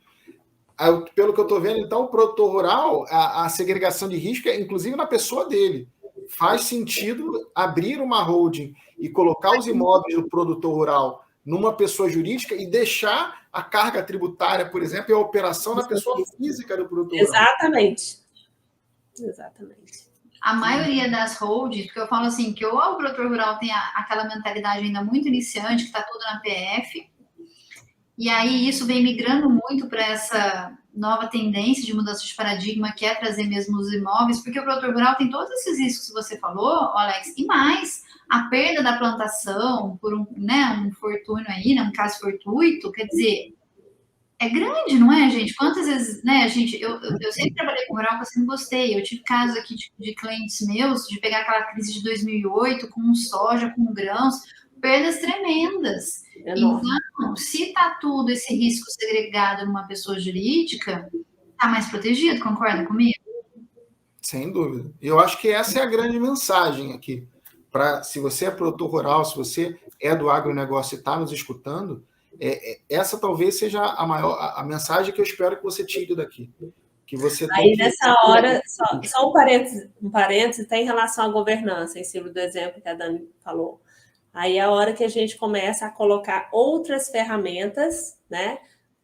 Pelo que eu estou vendo, então, o produtor rural, a segregação de risco é inclusive na pessoa dele. Faz sentido abrir uma holding e colocar os imóveis do produtor rural numa pessoa jurídica e deixar a carga tributária, por exemplo, e a operação na pessoa física do produtor rural. Exatamente. A maioria das holdings, porque eu falo assim, que ou o produtor rural tem aquela mentalidade ainda muito iniciante, que está tudo na PF, e aí isso vem migrando muito para essa nova tendência de mudança de paradigma, que é trazer mesmo os imóveis, porque o produtor rural tem todos esses riscos que você falou, Alex, e mais a perda da plantação por um fortúnio aí, né, um caso fortuito, quer dizer, é grande, não é, gente? Quantas vezes, né, gente, eu sempre trabalhei com rural, que eu sempre gostei. Eu tive casos aqui de clientes meus, de pegar aquela crise de 2008 com soja, com grãos, perdas tremendas. Enorme. Então, se está tudo esse risco segregado numa pessoa jurídica, está mais protegido, concorda comigo? Sem dúvida. Eu acho que essa é a grande mensagem aqui. Se você é produtor rural, se você é do agronegócio e está nos escutando, essa talvez seja a mensagem que eu espero que você tire daqui. Que você aí, nessa hora, só um parênteses, tem em relação à governança, em cima do exemplo que a Dani falou. Aí é a hora que a gente começa a colocar outras ferramentas, né,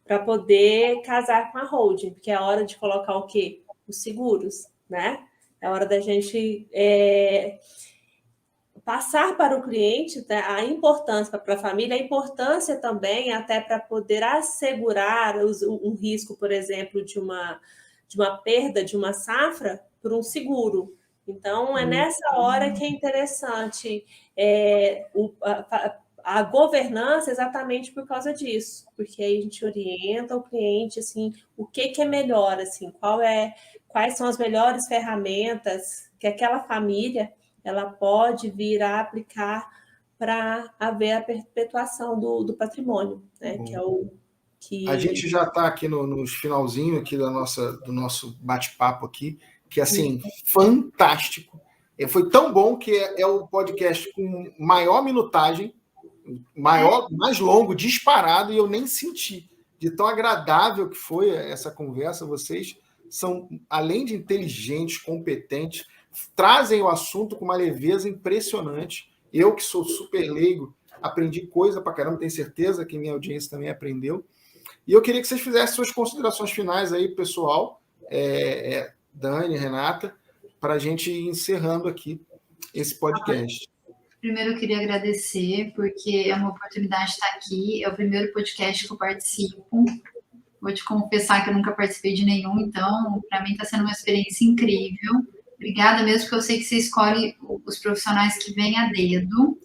para poder casar com a holding, porque é a hora de colocar o quê? Os seguros, né? É a hora da gente passar para o cliente, né, a importância para a família, a importância também até para poder assegurar um risco, por exemplo, de uma perda de uma safra por um seguro. Então, é nessa hora que é interessante a governança exatamente por causa disso, porque aí a gente orienta o cliente, assim, o que é melhor, assim, quais são as melhores ferramentas que aquela família ela pode vir a aplicar para haver a perpetuação do patrimônio, né? Que é o que... A gente já está aqui nos finalzinho aqui do nosso bate-papo aqui, que assim, fantástico. Foi tão bom que é o podcast com maior minutagem, mais longo, disparado, e eu nem senti. De tão agradável que foi essa conversa, vocês são, além de inteligentes, competentes, trazem o assunto com uma leveza impressionante. Eu, que sou super leigo, aprendi coisa pra caramba, tenho certeza que minha audiência também aprendeu. E eu queria que vocês fizessem suas considerações finais aí, pessoal, Dani, Renata, para a gente ir encerrando aqui esse podcast. Primeiro, eu queria agradecer, porque é uma oportunidade de estar aqui. É o primeiro podcast que eu participo. Vou te confessar que eu nunca participei de nenhum, então, para mim está sendo uma experiência incrível. Obrigada mesmo, porque eu sei que você escolhe os profissionais que vêm a dedo,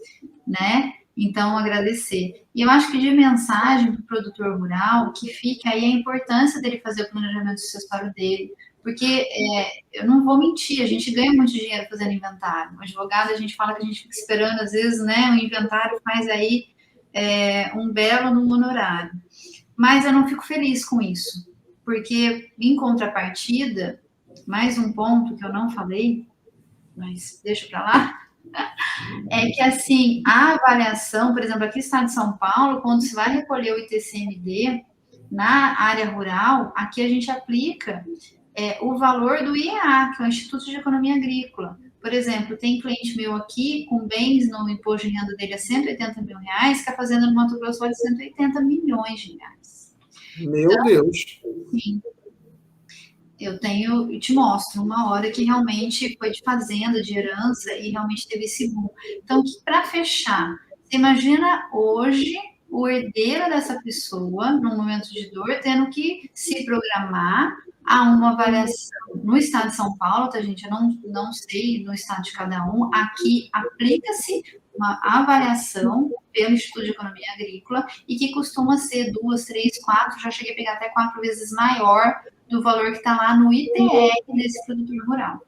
né? Então, agradecer. E eu acho que de mensagem para o produtor rural, que fica aí a importância dele fazer o planejamento sucessório dele, porque eu não vou mentir, a gente ganha muito dinheiro fazendo inventário. O advogado, a gente fala que a gente fica esperando, às vezes, né? O inventário faz aí um belo no honorário. Mas eu não fico feliz com isso, porque, em contrapartida, mais um ponto que eu não falei, mas deixa para lá, é que, assim, a avaliação, por exemplo, aqui no estado de São Paulo, quando se vai recolher o ITCMD na área rural, aqui a gente aplica o valor do IEA, que é o Instituto de Economia Agrícola. Por exemplo, tem cliente meu aqui com bens no imposto de renda dele a R$180 mil, que a fazenda no Mato Grosso vale 180 milhões de reais. Meu então, Deus! Sim. Eu te mostro uma hora que realmente foi de fazenda, de herança, e realmente teve esse boom. Então, para fechar, você imagina hoje o herdeiro dessa pessoa, num momento de dor, tendo que se programar a uma avaliação. No estado de São Paulo, tá, gente? Eu não sei no estado de cada um. Aqui aplica-se uma avaliação pelo Instituto de Economia Agrícola e que costuma ser 2, 3, 4, já cheguei a pegar até 4 vezes maior do valor que está lá no ITR desse produtor rural.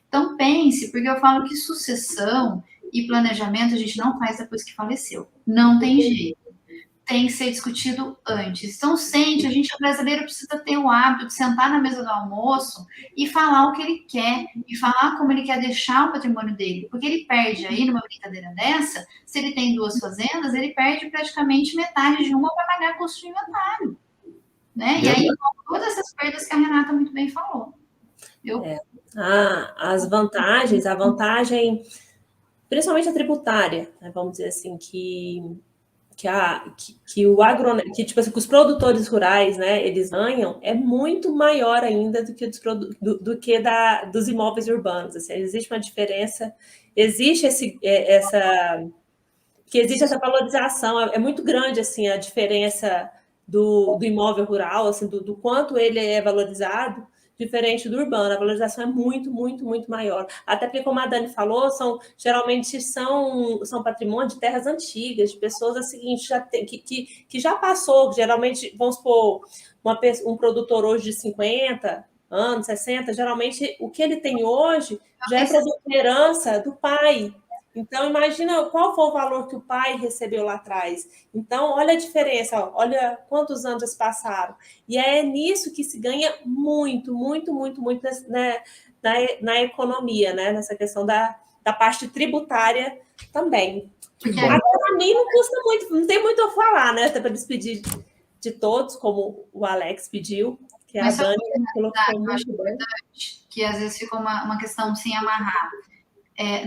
Então, pense, porque eu falo que sucessão e planejamento a gente não faz depois que faleceu. Não tem jeito. Tem que ser discutido antes. Então, a gente brasileiro precisa ter o hábito de sentar na mesa do almoço e falar o que ele quer, e falar como ele quer deixar o patrimônio dele. Porque ele perde aí, numa brincadeira dessa, se ele tem 2 fazendas, ele perde praticamente metade de uma para pagar custo de inventário. Né? E aí, todas essas perdas que a Renata muito bem falou. As vantagens, a vantagem, principalmente a tributária, né, vamos dizer assim, que tipo assim, que os produtores rurais, né, eles ganham, é muito maior ainda do que dos imóveis urbanos. Assim, existe uma diferença, existe essa valorização, é muito grande assim, a diferença do imóvel rural, assim, do quanto ele é valorizado, diferente do urbano. A valorização é muito, muito, muito maior. Até porque, como a Dani falou, geralmente são patrimônio de terras antigas, de pessoas assim, que já passou, geralmente, vamos supor, um produtor hoje de 50 anos, 60, geralmente o que ele tem hoje já é produto de herança do pai. Então, imagina qual foi o valor que o pai recebeu lá atrás. Então, olha a diferença, olha quantos anos passaram. E é nisso que se ganha muito, muito, muito, muito, né, na economia, né? Nessa questão da parte tributária também. Porque Agora, para mim, não custa muito, não tem muito a falar, né? Até para despedir de todos, como o Alex pediu, que a Dani colocou muito bem. Que às vezes ficou uma questão sem amarrar.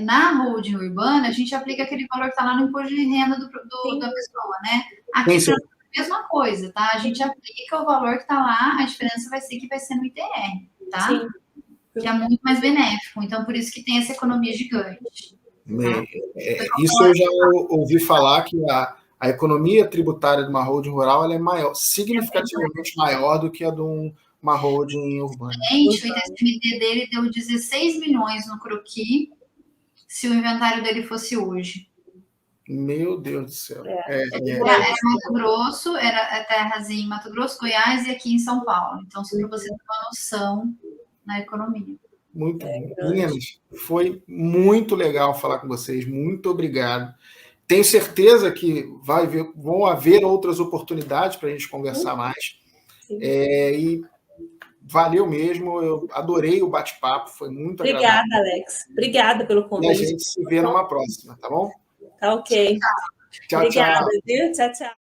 Na holding urbana, a gente aplica aquele valor que está lá no imposto de renda da pessoa, né? Aqui é a mesma coisa, tá? A gente aplica o valor que está lá, a diferença vai ser que vai ser no ITR, tá? Sim. Que é muito mais benéfico. Então, por isso que tem essa economia gigante. Isso eu já ouvi falar, que a economia tributária de uma holding rural ela é maior, significativamente maior do que a de uma holding urbana. Gente, o ITCMD dele deu 16 milhões no croquis se o inventário dele fosse hoje. Meu Deus do céu. Era Mato Grosso, era terras em Mato Grosso, Goiás e aqui em São Paulo. Então, só para você ter uma noção na economia. Muito bom. Meninas, foi muito legal falar com vocês. Muito obrigado. Tenho certeza que vão haver outras oportunidades para a gente conversar mais. E valeu mesmo. Eu adorei o bate-papo. Foi muito agradável. Obrigada, Alex. Obrigada pelo convite. E a gente se vê numa próxima, tá bom? Tá ok. Tchau, obrigada, tchau. Viu? Tchau, tchau.